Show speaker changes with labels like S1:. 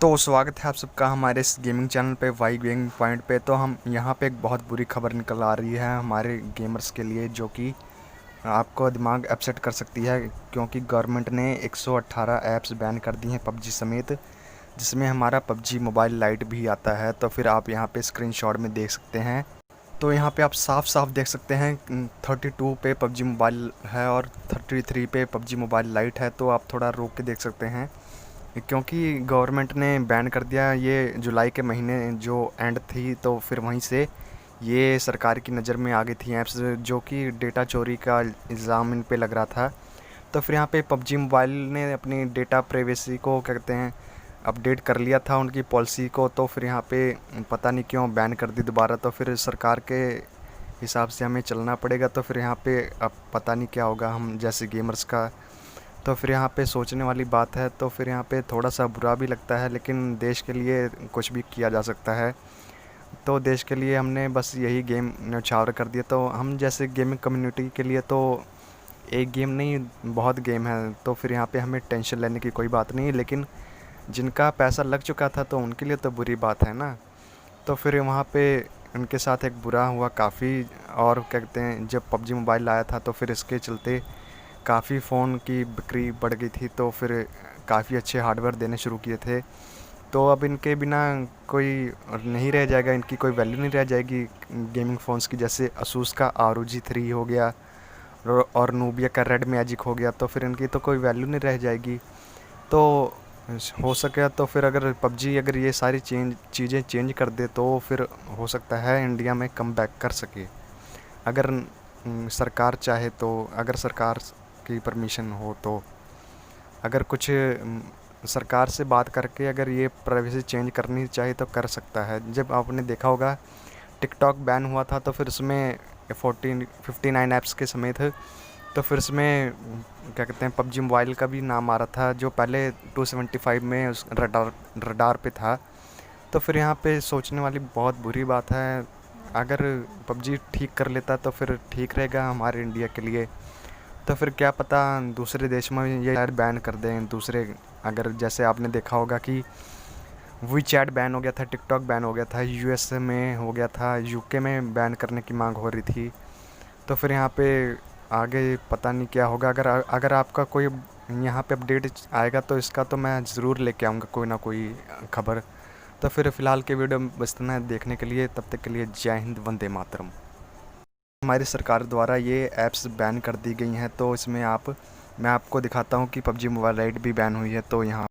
S1: तो स्वागत है आप सबका हमारे इस गेमिंग चैनल पे वाई गेमिंग पॉइंट पे। तो हम यहाँ पे एक बहुत बुरी खबर निकल आ रही है हमारे गेमर्स के लिए, जो कि आपको दिमाग अपसेट कर सकती है, क्योंकि गवर्नमेंट ने 118 ऐप्स बैन कर दी हैं पबजी समेत, जिसमें हमारा पबजी मोबाइल लाइट भी आता है। तो फिर आप यहाँ पे स्क्रीनशॉट में देख सकते हैं। तो यहाँ पे आप साफ साफ देख सकते हैं 32 पे पबजी मोबाइल है और 33 पे पबजी मोबाइल लाइट है। तो आप थोड़ा रोक के देख सकते हैं, क्योंकि गवर्नमेंट ने बैन कर दिया ये जुलाई के महीने जो एंड थी। तो फिर वहीं से ये सरकार की नज़र में आ गई थी ऐप्स, जो कि डेटा चोरी का इल्ज़ाम इन पे लग रहा था। तो फिर यहाँ पे पबजी मोबाइल ने अपनी डेटा प्राइवेसी को क्या कहते हैं अपडेट कर लिया था उनकी पॉलिसी को। तो फिर यहाँ पे पता नहीं क्यों बैन कर दी दोबारा। तो फिर सरकार के हिसाब से हमें चलना पड़ेगा। तो फिर यहाँ पे अब पता नहीं क्या होगा हम जैसे गेमर्स का। तो फिर यहाँ पे सोचने वाली बात है। तो फिर यहाँ पे थोड़ा सा बुरा भी लगता है, लेकिन देश के लिए कुछ भी किया जा सकता है। तो देश के लिए हमने बस यही गेम न्यौछावर कर दिया। तो हम जैसे गेमिंग कम्युनिटी के लिए तो एक गेम नहीं, बहुत गेम है। तो फिर यहाँ पे हमें टेंशन लेने की कोई बात नहीं, लेकिन जिनका पैसा लग चुका था तो उनके लिए तो बुरी बात है ना। तो फिर वहाँ पे उनके साथ एक बुरा हुआ काफ़ी। और क्या कहते हैं, जब पबजी मोबाइल आया था तो फिर इसके चलते काफ़ी फ़ोन की बिक्री बढ़ गई थी। तो फिर काफ़ी अच्छे हार्डवेयर देने शुरू किए थे। तो अब इनके बिना कोई नहीं रह जाएगा, इनकी कोई वैल्यू नहीं रह जाएगी गेमिंग फ़ोन्स की। जैसे असूस का ROG 3 हो गया और नूबिया का रेड मैजिक हो गया। तो फिर इनकी तो कोई वैल्यू नहीं रह जाएगी। तो हो सके तो फिर अगर पबजी अगर ये सारी चीज़ें चेंज कर दे तो फिर हो सकता है इंडिया में कम बैक कर सके, अगर सरकार चाहे तो, अगर सरकार की परमिशन हो तो। अगर कुछ सरकार से बात करके अगर ये प्राइवेसी चेंज करनी चाहे तो कर सकता है। जब आपने देखा होगा टिकटॉक बैन हुआ था तो फिर उसमें 59 ऐप्स के समेत, तो फिर इसमें क्या कहते हैं पबजी मोबाइल का भी नाम आ रहा था, जो पहले 275 में उस रडार पे था। तो फिर यहाँ पे सोचने वाली बहुत बुरी बात है। अगर पबजी ठीक कर लेता तो फिर ठीक रहेगा हमारे इंडिया के लिए। तो फिर क्या पता दूसरे देश में ये शायद बैन कर दें दूसरे। अगर जैसे आपने देखा होगा कि वी चैट बैन हो गया था, टिकटॉक बैन हो गया था, US में हो गया था, UK में बैन करने की मांग हो रही थी। तो फिर यहाँ पे आगे पता नहीं क्या होगा। अगर अगर आपका कोई यहाँ पे अपडेट आएगा तो इसका तो मैं ज़रूर लेके आऊँगा कोई ना कोई खबर। तो फिर फ़िलहाल के वीडियो में बस इतना है देखने के लिए। तब तक के लिए जय हिंद, वंदे मातरम। हमारी सरकार द्वारा ये ऐप्स बैन कर दी गई हैं। तो इसमें मैं आपको दिखाता हूँ कि पबजी मोबाइल लाइट भी बैन हुई है। तो यहाँ